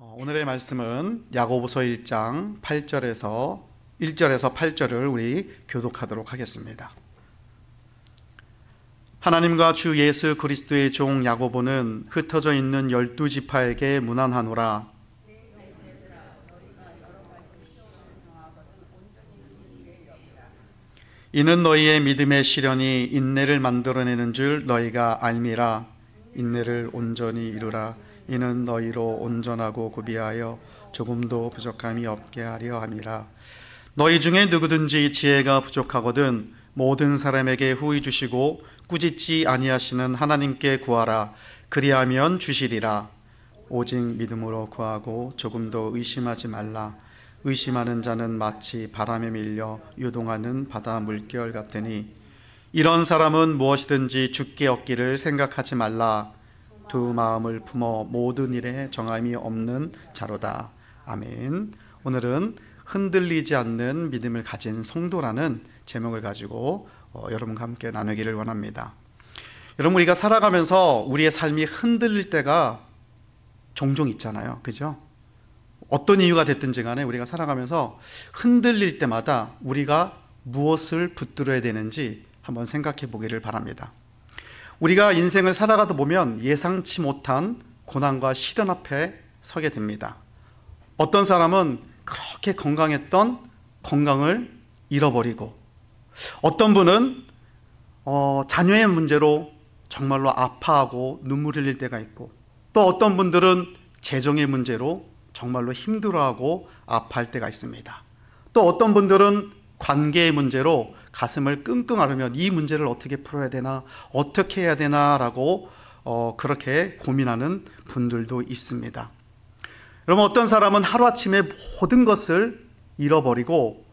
오늘의 말씀은 야고보서 1장 8절에서 8절을 우리 교독하도록 하겠습니다. 하나님과 주 예수 그리스도의 종 야고보는 흩어져 있는 12지파에게 문안하노라. 이는 너희의 믿음의 시련이 인내를 만들어내는 줄 너희가 알미라. 인내를 온전히 이루라. 이는 너희로 온전하고 구비하여 조금도 부족함이 없게 하려 함이라. 너희 중에 누구든지 지혜가 부족하거든 모든 사람에게 후히 주시고 꾸짖지 아니하시는 하나님께 구하라. 그리하면 주시리라. 오직 믿음으로 구하고 조금도 의심하지 말라. 의심하는 자는 마치 바람에 밀려 유동하는 바다 물결 같으니 이런 사람은 무엇이든지 주께 얻기를 생각하지 말라. 두 마음을 품어 모든 일에 정함이 없는 자로다. 아멘. 오늘은 흔들리지 않는 믿음을 가진 성도라는 제목을 가지고 여러분과 함께 나누기를 원합니다. 여러분, 우리가 살아가면서 우리의 삶이 흔들릴 때가 종종 있잖아요. 그죠? 어떤 이유가 됐든지 간에 우리가 살아가면서 흔들릴 때마다 우리가 무엇을 붙들어야 되는지 한번 생각해 보기를 바랍니다. 우리가 인생을 살아가다 보면 예상치 못한 고난과 시련 앞에 서게 됩니다. 어떤 사람은 그렇게 건강했던 건강을 잃어버리고, 어떤 분은 자녀의 문제로 정말로 아파하고 눈물 흘릴 때가 있고, 또 어떤 분들은 재정의 문제로 정말로 힘들어하고 아파할 때가 있습니다. 또 어떤 분들은 관계의 문제로 가슴을 끙끙 앓으며 이 문제를 어떻게 풀어야 되나, 어떻게 해야 되나라고 그렇게 고민하는 분들도 있습니다. 여러분, 어떤 사람은 하루아침에 모든 것을 잃어버리고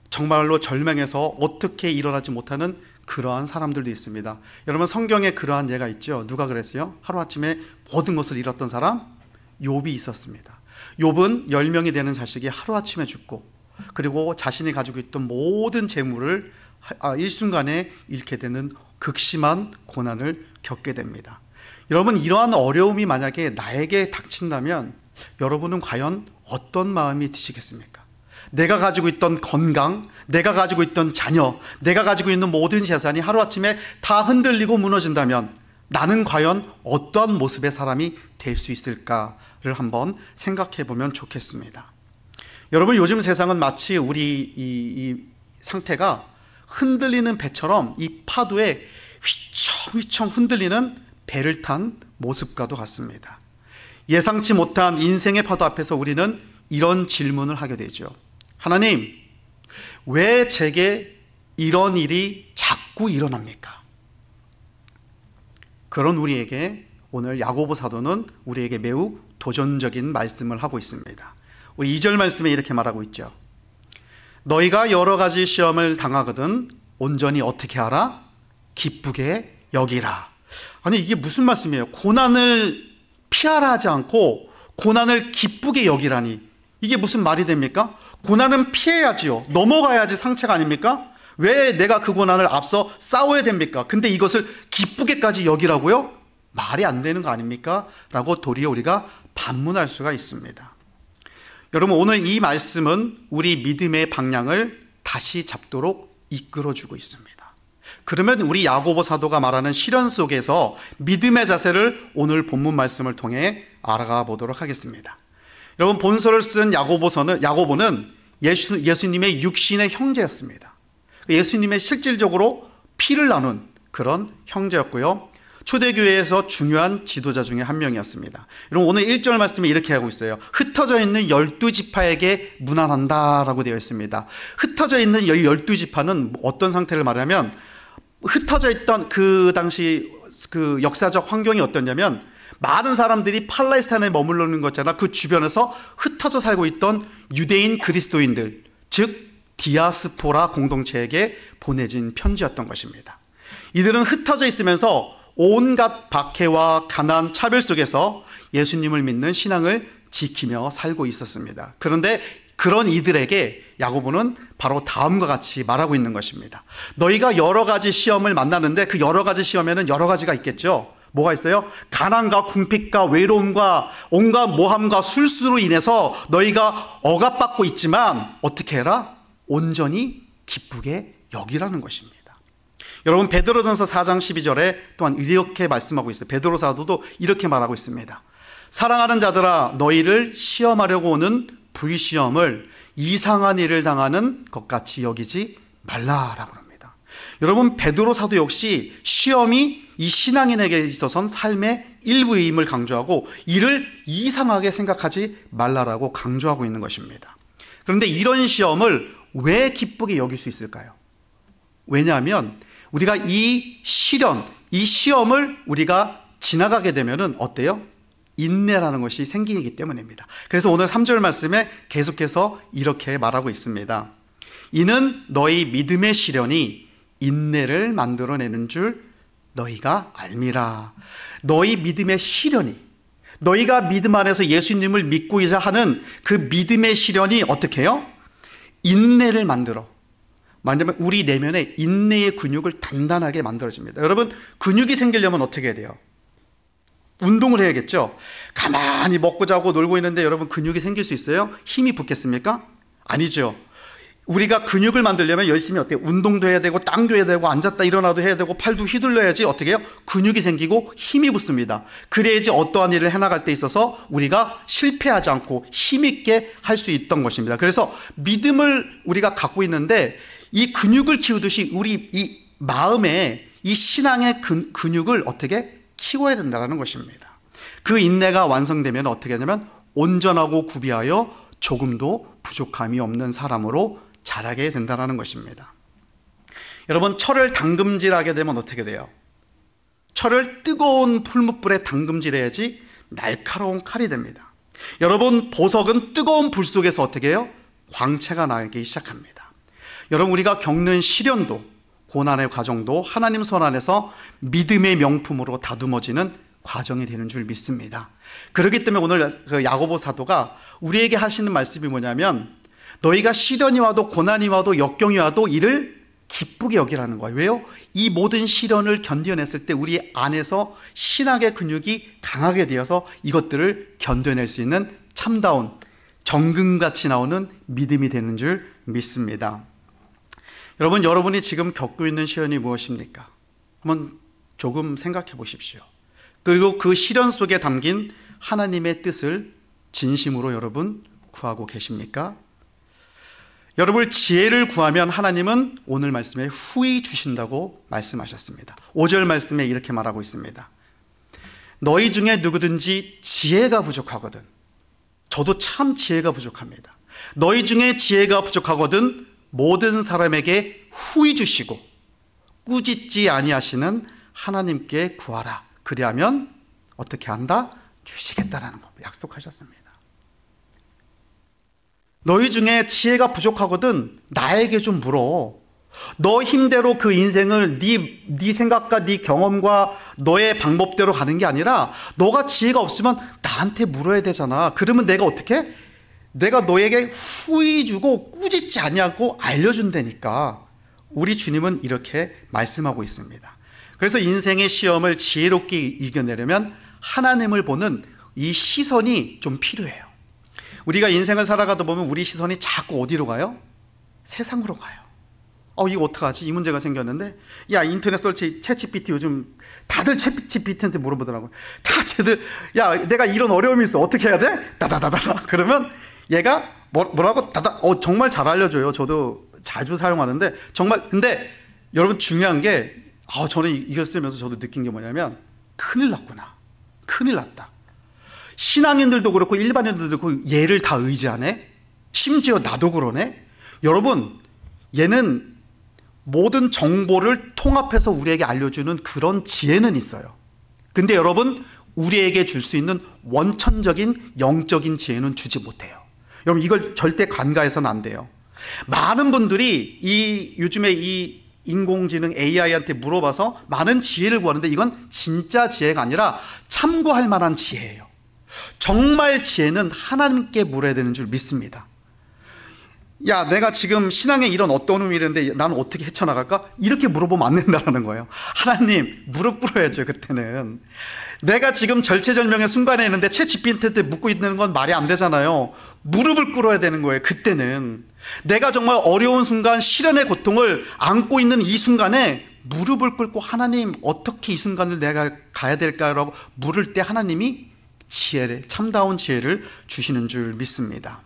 정말로 절망해서 어떻게 일어나지 못하는 그러한 사람들도 있습니다. 여러분, 성경에 그러한 예가 있죠. 누가 그랬어요? 하루아침에 모든 것을 잃었던 사람? 욥이 있었습니다. 욥은 10명이 되는 자식이 하루아침에 죽고, 그리고 자신이 가지고 있던 모든 재물을 일순간에 잃게 되는 극심한 고난을 겪게 됩니다. 여러분, 이러한 어려움이 만약에 나에게 닥친다면 여러분은 과연 어떤 마음이 드시겠습니까? 내가 가지고 있던 건강, 내가 가지고 있던 자녀, 내가 가지고 있는 모든 재산이 하루아침에 다 흔들리고 무너진다면 나는 과연 어떠한 모습의 사람이 될 수 있을까를 한번 생각해 보면 좋겠습니다. 여러분, 요즘 세상은 마치 우리 이 상태가 흔들리는 배처럼 이 파도에 휘청휘청 흔들리는 배를 탄 모습과도 같습니다. 예상치 못한 인생의 파도 앞에서 우리는 이런 질문을 하게 되죠. 하나님, 왜 제게 이런 일이 자꾸 일어납니까? 그런 우리에게 오늘 야고보 사도는 우리에게 매우 도전적인 말씀을 하고 있습니다. 우리 2절 말씀에 이렇게 말하고 있죠. 너희가 여러 가지 시험을 당하거든 온전히 어떻게 하라? 기쁘게 여기라. 아니, 이게 무슨 말씀이에요? 고난을 피하라 하지 않고 고난을 기쁘게 여기라니, 이게 무슨 말이 됩니까? 고난은 피해야지요. 넘어가야지 상체가 아닙니까? 왜 내가 그 고난을 앞서 싸워야 됩니까? 근데 이것을 기쁘게까지 여기라고요? 말이 안 되는 거 아닙니까? 라고 도리어 우리가 반문할 수가 있습니다. 여러분, 오늘 이 말씀은 우리 믿음의 방향을 다시 잡도록 이끌어주고 있습니다. 그러면 우리 야고보 사도가 말하는 시련 속에서 믿음의 자세를 오늘 본문 말씀을 통해 알아가 보도록 하겠습니다. 여러분, 본서를 쓴 야고보는 예수님의 육신의 형제였습니다. 예수님의 실질적으로 피를 나눈 그런 형제였고요, 초대교회에서 중요한 지도자 중에 한 명이었습니다. 여러분, 오늘 1절 말씀에 이렇게 하고 있어요. 흩어져 있는 12지파에게 문안한다 라고 되어 있습니다. 흩어져 있는 12지파는 어떤 상태를 말하면, 흩어져 있던 그 당시 그 역사적 환경이 어떠냐면, 많은 사람들이 팔레스타인에 머물러 있는 것잖아. 그 주변에서 흩어져 살고 있던 유대인 그리스도인들, 즉 디아스포라 공동체에게 보내진 편지였던 것입니다. 이들은 흩어져 있으면서 온갖 박해와 가난, 차별 속에서 예수님을 믿는 신앙을 지키며 살고 있었습니다. 그런데 그런 이들에게 야고보는 바로 다음과 같이 말하고 있는 것입니다. 너희가 여러 가지 시험을 만나는데 그 여러 가지 시험에는 여러 가지가 있겠죠. 뭐가 있어요? 가난과 궁핍과 외로움과 온갖 모함과 술수로 인해서 너희가 억압받고 있지만 어떻게 해라? 온전히 기쁘게 여기라는 것입니다. 여러분, 베드로전서 4장 12절에 또한 이렇게 말씀하고 있어요. 베드로 사도도 이렇게 말하고 있습니다. 사랑하는 자들아, 너희를 시험하려고 오는 불시험을 이상한 일을 당하는 것 같이 여기지 말라라고 합니다. 여러분, 베드로 사도 역시 시험이 이 신앙인에게 있어서는 삶의 일부임을 강조하고 이를 이상하게 생각하지 말라라고 강조하고 있는 것입니다. 그런데 이런 시험을 왜 기쁘게 여길 수 있을까요? 왜냐하면 우리가 이 시련, 이 시험을 우리가 지나가게 되면은 어때요? 인내라는 것이 생기기 때문입니다. 그래서 오늘 3절 말씀에 계속해서 이렇게 말하고 있습니다. 이는 너희 믿음의 시련이 인내를 만들어내는 줄 너희가 알미라. 너희 믿음의 시련이, 너희가 믿음 안에서 예수님을 믿고자 하는 그 믿음의 시련이 어떻게 해요? 인내를 만들어. 말하자면 우리 내면에 인내의 근육을 단단하게 만들어집니다. 여러분, 근육이 생기려면 어떻게 해야 돼요? 운동을 해야겠죠. 가만히 먹고 자고 놀고 있는데 여러분, 근육이 생길 수 있어요? 힘이 붙겠습니까? 아니죠. 우리가 근육을 만들려면 열심히 어때요? 운동도 해야 되고 땅도 해야 되고 앉았다 일어나도 해야 되고 팔도 휘둘러야지 어떻게 해요? 근육이 생기고 힘이 붙습니다. 그래야지 어떠한 일을 해나갈 때 있어서 우리가 실패하지 않고 힘있게 할 수 있던 것입니다. 그래서 믿음을 우리가 갖고 있는데 이 근육을 키우듯이 우리 이 마음에 이 신앙의 근육을 어떻게 키워야 된다는 것입니다. 그 인내가 완성되면 어떻게 하냐면 온전하고 구비하여 조금도 부족함이 없는 사람으로 자라게 된다는 것입니다. 여러분, 철을 당금질하게 되면 어떻게 돼요? 철을 뜨거운 풀무불에 당금질해야지 날카로운 칼이 됩니다. 여러분, 보석은 뜨거운 불 속에서 어떻게 해요? 광채가 나기 시작합니다. 여러분, 우리가 겪는 시련도 고난의 과정도 하나님 손 안에서 믿음의 명품으로 다듬어지는 과정이 되는 줄 믿습니다. 그렇기 때문에 오늘 그 야고보 사도가 우리에게 하시는 말씀이 뭐냐면 너희가 시련이 와도 고난이 와도 역경이 와도 이를 기쁘게 여기라는 거예요. 왜요? 이 모든 시련을 견뎌냈을 때 우리 안에서 신학의 근육이 강하게 되어서 이것들을 견뎌낼 수 있는 참다운 정금같이 나오는 믿음이 되는 줄 믿습니다. 여러분, 여러분이 지금 겪고 있는 시련이 무엇입니까? 한번 조금 생각해 보십시오. 그리고 그 시련 속에 담긴 하나님의 뜻을 진심으로 여러분 구하고 계십니까? 여러분, 지혜를 구하면 하나님은 오늘 말씀에 후히 주신다고 말씀하셨습니다. 5절 말씀에 이렇게 말하고 있습니다. 너희 중에 누구든지 지혜가 부족하거든. 저도 참 지혜가 부족합니다. 너희 중에 지혜가 부족하거든 모든 사람에게 후히 주시고 꾸짖지 아니하시는 하나님께 구하라. 그리하면 어떻게 한다? 주시겠다라는 거 약속하셨습니다. 너희 중에 지혜가 부족하거든 나에게 좀 물어. 너 힘대로 그 인생을 네 생각과 네 경험과 너의 방법대로 가는 게 아니라 너가 지혜가 없으면 나한테 물어야 되잖아. 그러면 내가 어떻게? 내가 너에게 후히 주고 꾸짖지 아니하고 알려준다니까. 우리 주님은 이렇게 말씀하고 있습니다. 그래서 인생의 시험을 지혜롭게 이겨내려면 하나님을 보는 이 시선이 좀 필요해요. 우리가 인생을 살아가다 보면 우리 시선이 자꾸 어디로 가요? 세상으로 가요. 이거 어떡하지? 이 문제가 생겼는데, 야, 인터넷 설치, 챗GPT 요즘 다들 챗GPT한테 물어보더라고요. 다 쟤들, 야, 내가 이런 어려움이 있어. 어떻게 해야 돼? 다다다다다. 그러면 얘가 뭐라고 다다, 정말 잘 알려줘요. 저도 자주 사용하는데, 정말, 근데 여러분 중요한 게, 저는 이걸 쓰면서 저도 느낀 게 뭐냐면, 큰일 났구나. 큰일 났다. 신앙인들도 그렇고 일반인들도 그렇고 얘를 다 의지하네? 심지어 나도 그러네? 여러분, 얘는 모든 정보를 통합해서 우리에게 알려주는 그런 지혜는 있어요. 근데 여러분, 우리에게 줄 수 있는 원천적인 영적인 지혜는 주지 못해요. 여러분, 이걸 절대 간과해서는 안 돼요. 많은 분들이 요즘에 이 인공지능 AI한테 물어봐서 많은 지혜를 구하는데 이건 진짜 지혜가 아니라 참고할 만한 지혜예요. 정말 지혜는 하나님께 물어야 되는 줄 믿습니다. 야, 내가 지금 신앙에 이런 어떤 의미 있는데 나는 어떻게 헤쳐나갈까? 이렇게 물어보면 안 된다는 거예요. 하나님, 무릎 꿇어야죠. 그때는 내가 지금 절체절명의 순간에 있는데 챗GPT한테 묻고 있는 건 말이 안 되잖아요. 무릎을 꿇어야 되는 거예요. 그때는 내가 정말 어려운 순간, 시련의 고통을 안고 있는 이 순간에 무릎을 꿇고 하나님, 어떻게 이 순간을 내가 가야 될까라고 물을 때 하나님이 지혜를, 참다운 지혜를 주시는 줄 믿습니다.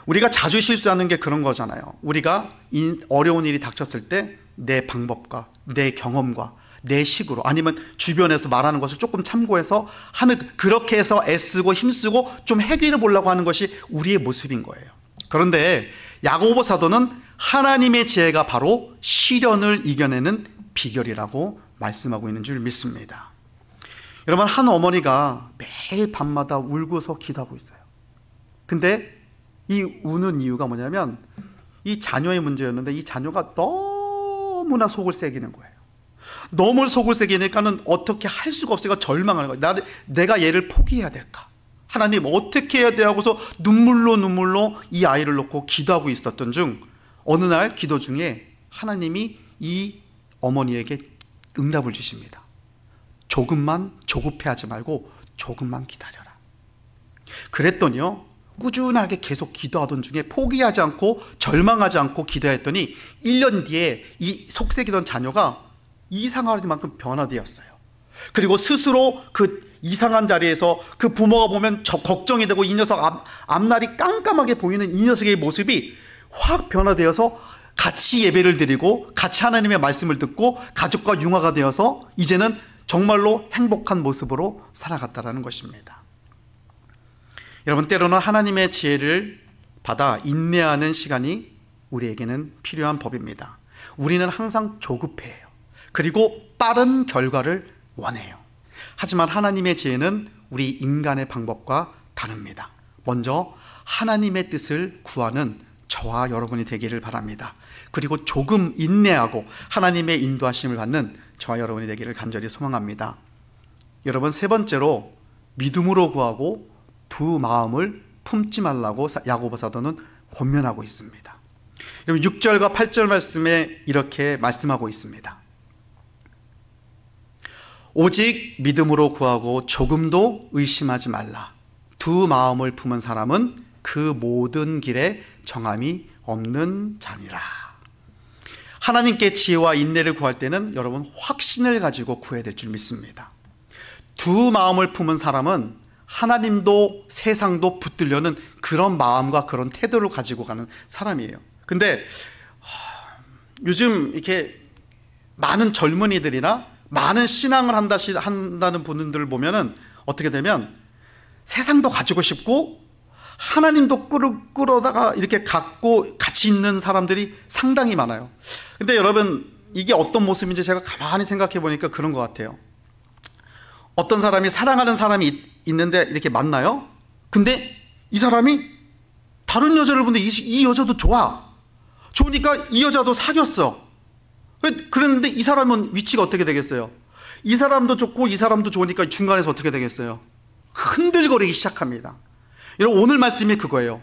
우리가 자주 실수하는 게 그런 거잖아요. 우리가 어려운 일이 닥쳤을 때 내 방법과 내 경험과 내 식으로, 아니면 주변에서 말하는 것을 조금 참고해서 하는, 그렇게 해서 애쓰고 힘쓰고 좀 해결해 보려고 하는 것이 우리의 모습인 거예요. 그런데 야고보 사도는 하나님의 지혜가 바로 시련을 이겨내는 비결이라고 말씀하고 있는 줄 믿습니다. 여러분, 한 어머니가 매일 밤마다 울고서 기도하고 있어요. 근데 이 우는 이유가 뭐냐면 이 자녀의 문제였는데, 이 자녀가 너무나 속을 새기는 거예요. 너무 속을 새기니까는 어떻게 할 수가 없으니까 절망하는 거예요. 내가 얘를 포기해야 될까? 하나님, 어떻게 해야 돼? 하고서 눈물로 이 아이를 놓고 기도하고 있었던 중, 어느 날 기도 중에 하나님이 이 어머니에게 응답을 주십니다. 조금만 조급해하지 말고 조금만 기다려라. 그랬더니요, 꾸준하게 계속 기도하던 중에 포기하지 않고 절망하지 않고 기도했더니 1년 뒤에 이 속삭이던 자녀가 이상할 만큼 변화되었어요. 그리고 스스로 그 이상한 자리에서 그 부모가 보면 걱정이 되고, 이 녀석 앞날이 깜깜하게 보이는 이 녀석의 모습이 확 변화되어서 같이 예배를 드리고 같이 하나님의 말씀을 듣고 가족과 융화가 되어서 이제는 정말로 행복한 모습으로 살아갔다라는 것입니다. 여러분, 때로는 하나님의 지혜를 받아 인내하는 시간이 우리에게는 필요한 법입니다. 우리는 항상 조급해요. 그리고 빠른 결과를 원해요. 하지만 하나님의 지혜는 우리 인간의 방법과 다릅니다. 먼저 하나님의 뜻을 구하는 저와 여러분이 되기를 바랍니다. 그리고 조금 인내하고 하나님의 인도하심을 받는 저와 여러분이 되기를 간절히 소망합니다. 여러분, 세 번째로 믿음으로 구하고 두 마음을 품지 말라고 야고보 사도는 권면하고 있습니다. 여러분, 6절과 8절 말씀에 이렇게 말씀하고 있습니다. 오직 믿음으로 구하고 조금도 의심하지 말라. 두 마음을 품은 사람은 그 모든 길에 정함이 없는 자니라. 하나님께 지혜와 인내를 구할 때는 여러분, 확신을 가지고 구해야 될 줄 믿습니다. 두 마음을 품은 사람은 하나님도 세상도 붙들려는 그런 마음과 그런 태도를 가지고 가는 사람이에요. 근데 요즘 이렇게 많은 젊은이들이나 많은 신앙을 한다는 분들을 보면은 어떻게 되면 세상도 가지고 싶고 하나님도 끌어다가 이렇게 갖고 같이 있는 사람들이 상당히 많아요. 근데 여러분, 이게 어떤 모습인지 제가 가만히 생각해 보니까 그런 것 같아요. 어떤 사람이 사랑하는 사람이 있는데 이렇게 만나요. 근데 이 사람이 다른 여자를 보는데 이 여자도 좋으니까 이 여자도 사귀었어. 그런데 이 사람은 위치가 어떻게 되겠어요? 이 사람도 좋고 이 사람도 좋으니까 중간에서 어떻게 되겠어요? 흔들거리기 시작합니다. 여러분, 오늘 말씀이 그거예요.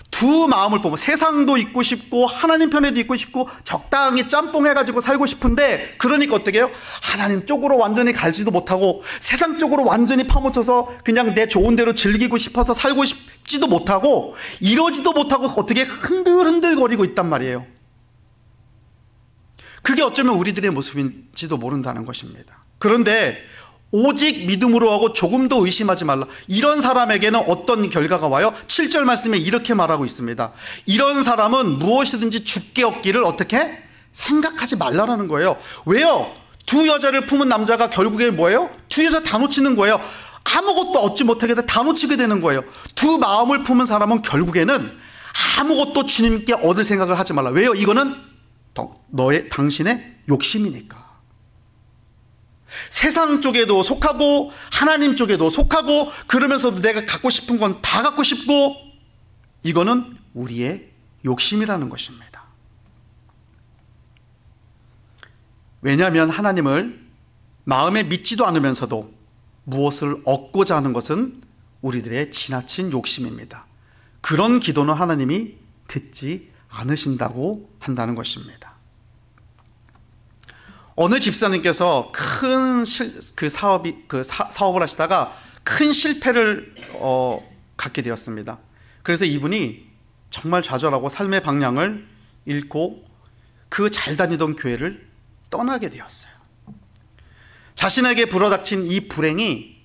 두 마음을 보면 세상도 있고 싶고 하나님 편에도 있고 싶고 적당히 짬뽕해가지고 살고 싶은데, 그러니까 어떻게 해요? 하나님 쪽으로 완전히 갈지도 못하고 세상 쪽으로 완전히 파묻혀서 그냥 내 좋은 대로 즐기고 싶어서 살고 싶지도 못하고 이러지도 못하고 어떻게 흔들흔들거리고 있단 말이에요. 그게 어쩌면 우리들의 모습인지도 모른다는 것입니다. 그런데 오직 믿음으로 하고 조금도 의심하지 말라. 이런 사람에게는 어떤 결과가 와요? 7절 말씀에 이렇게 말하고 있습니다. 이런 사람은 무엇이든지 주께 얻기를 어떻게? 생각하지 말라라는 거예요. 왜요? 두 여자를 품은 남자가 결국에 뭐예요? 두 여자 다 놓치는 거예요. 아무것도 얻지 못하게 다 놓치게 되는 거예요. 두 마음을 품은 사람은 결국에는 아무것도 주님께 얻을 생각을 하지 말라. 왜요? 이거는 당신의 욕심이니까. 세상 쪽에도 속하고 하나님 쪽에도 속하고, 그러면서도 내가 갖고 싶은 건 다 갖고 싶고, 이거는 우리의 욕심이라는 것입니다. 왜냐하면 하나님을 마음에 믿지도 않으면서도 무엇을 얻고자 하는 것은 우리들의 지나친 욕심입니다. 그런 기도는 하나님이 듣지 않으신다고 한다는 것입니다. 어느 집사님께서 사업을 하시다가 큰 실패를 갖게 되었습니다. 그래서 이분이 정말 좌절하고 삶의 방향을 잃고 그 잘 다니던 교회를 떠나게 되었어요. 자신에게 불어닥친 이 불행이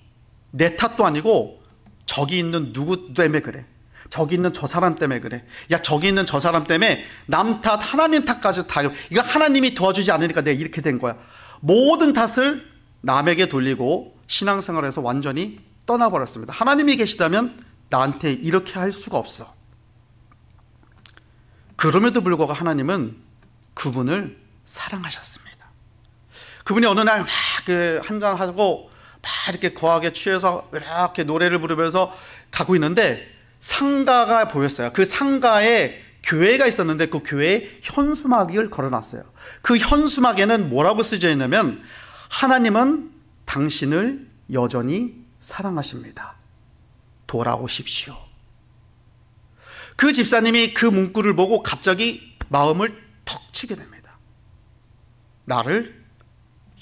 내 탓도 아니고 저기 있는 누구 때문에 그래, 저기 있는 저 사람 때문에 그래, 야 저기 있는 저 사람 때문에 남 탓, 하나님 탓까지 다, 이거 하나님이 도와주지 않으니까 내가 이렇게 된 거야. 모든 탓을 남에게 돌리고 신앙생활에서 완전히 떠나버렸습니다. 하나님이 계시다면 나한테 이렇게 할 수가 없어. 그럼에도 불구하고 하나님은 그분을 사랑하셨습니다. 그분이 어느 날 막 한잔하고 막 이렇게 거하게 취해서 이렇게 노래를 부르면서 가고 있는데 상가가 보였어요. 그 상가에 교회가 있었는데 그 교회에 현수막을 걸어놨어요. 그 현수막에는 뭐라고 쓰여 있냐면 하나님은 당신을 여전히 사랑하십니다. 돌아오십시오. 그 집사님이 그 문구를 보고 갑자기 마음을 턱 치게 됩니다. 나를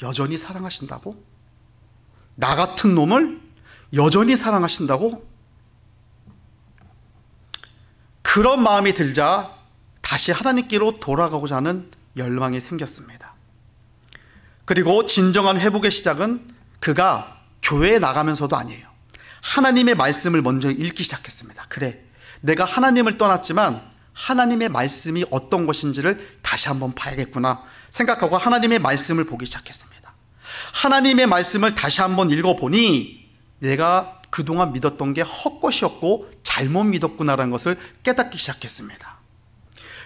여전히 사랑하신다고? 나 같은 놈을 여전히 사랑하신다고? 그런 마음이 들자 다시 하나님께로 돌아가고자 하는 열망이 생겼습니다. 그리고 진정한 회복의 시작은 그가 교회에 나가면서도 아니에요. 하나님의 말씀을 먼저 읽기 시작했습니다. 그래, 내가 하나님을 떠났지만 하나님의 말씀이 어떤 것인지를 다시 한번 봐야겠구나 생각하고 하나님의 말씀을 보기 시작했습니다. 하나님의 말씀을 다시 한번 읽어보니 내가 그동안 믿었던 게 헛것이었고 잘못 믿었구나라는 것을 깨닫기 시작했습니다.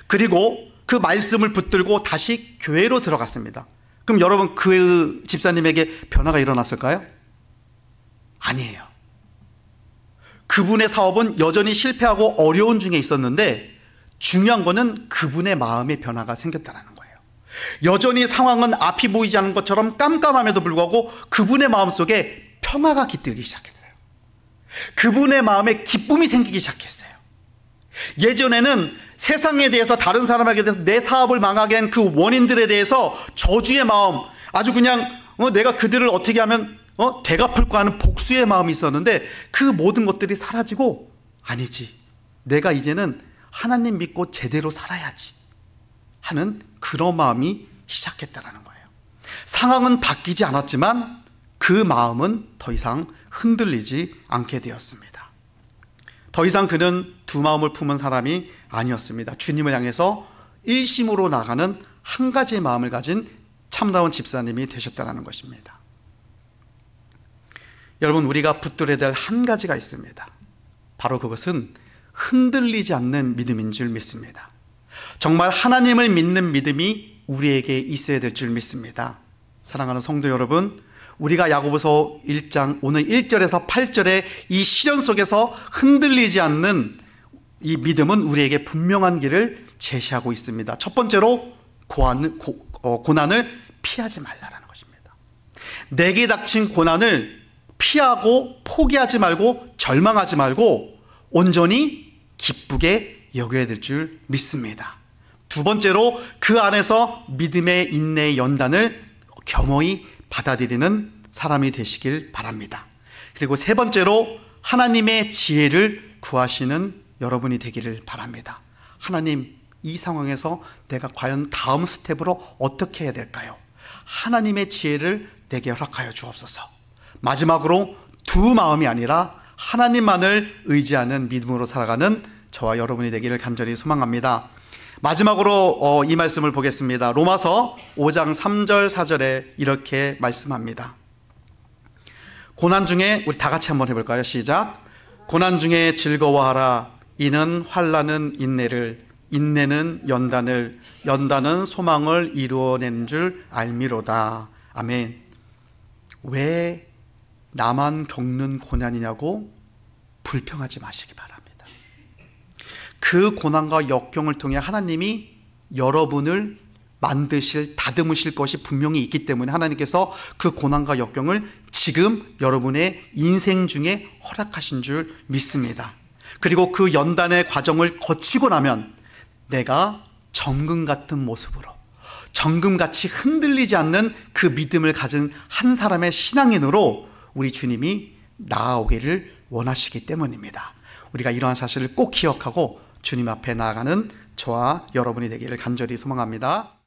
그리고 그 말씀을 붙들고 다시 교회로 들어갔습니다. 그럼 여러분, 그 집사님에게 변화가 일어났을까요? 아니에요. 그분의 사업은 여전히 실패하고 어려운 중에 있었는데 중요한 거는 그분의 마음의 변화가 생겼다는 거예요. 여전히 상황은 앞이 보이지 않는 것처럼 깜깜함에도 불구하고 그분의 마음속에 평화가 깃들기 시작했어요. 그분의 마음에 기쁨이 생기기 시작했어요. 예전에는 세상에 대해서, 다른 사람에게 대해서, 내 사업을 망하게 한 그 원인들에 대해서 저주의 마음, 아주 그냥 내가 그들을 어떻게 하면 되갚을까 하는 복수의 마음이 있었는데 그 모든 것들이 사라지고, 아니지, 내가 이제는 하나님 믿고 제대로 살아야지 하는 그런 마음이 시작했다는 거예요. 상황은 바뀌지 않았지만 그 마음은 더 이상 흔들리지 않게 되었습니다. 더 이상 그는 두 마음을 품은 사람이 아니었습니다. 주님을 향해서 일심으로 나가는 한 가지의 마음을 가진 참다운 집사님이 되셨다는 것입니다. 여러분, 우리가 붙들어야 될 한 가지가 있습니다. 바로 그것은 흔들리지 않는 믿음인 줄 믿습니다. 정말 하나님을 믿는 믿음이 우리에게 있어야 될 줄 믿습니다. 사랑하는 성도 여러분, 우리가 야고보서 1장 오늘 1절에서 8절의 이 시련 속에서 흔들리지 않는 이 믿음은 우리에게 분명한 길을 제시하고 있습니다. 첫 번째로 고난을 피하지 말라는 것입니다. 내게 닥친 고난을 피하고 포기하지 말고 절망하지 말고 온전히 기쁘게 여겨야 될 줄 믿습니다. 두 번째로 그 안에서 믿음의 인내의 연단을 겸허히 받아들이는 사람이 되시길 바랍니다. 그리고 세 번째로 하나님의 지혜를 구하시는 여러분이 되기를 바랍니다. 하나님, 이 상황에서 내가 과연 다음 스텝으로 어떻게 해야 될까요? 하나님의 지혜를 내게 허락하여 주옵소서. 마지막으로 두 마음이 아니라 하나님만을 의지하는 믿음으로 살아가는 저와 여러분이 되기를 간절히 소망합니다. 마지막으로 이 말씀을 보겠습니다. 로마서 5장 3절 4절에 이렇게 말씀합니다. 고난 중에, 우리 다 같이 한번 해볼까요? 시작. 고난 중에 즐거워하라. 이는 환난은 인내를, 인내는 연단을, 연단은 소망을 이루어낸 줄 알미로다. 아멘. 왜 나만 겪는 고난이냐고 불평하지 마시기 바랍니다. 그 고난과 역경을 통해 하나님이 여러분을 만드실, 다듬으실 것이 분명히 있기 때문에 하나님께서 그 고난과 역경을 지금 여러분의 인생 중에 허락하신 줄 믿습니다. 그리고 그 연단의 과정을 거치고 나면 내가 정금 같은 모습으로, 정금같이 흔들리지 않는 그 믿음을 가진 한 사람의 신앙인으로 우리 주님이 나아오기를 원하시기 때문입니다. 우리가 이러한 사실을 꼭 기억하고 주님 앞에 나아가는 저와 여러분이 되기를 간절히 소망합니다.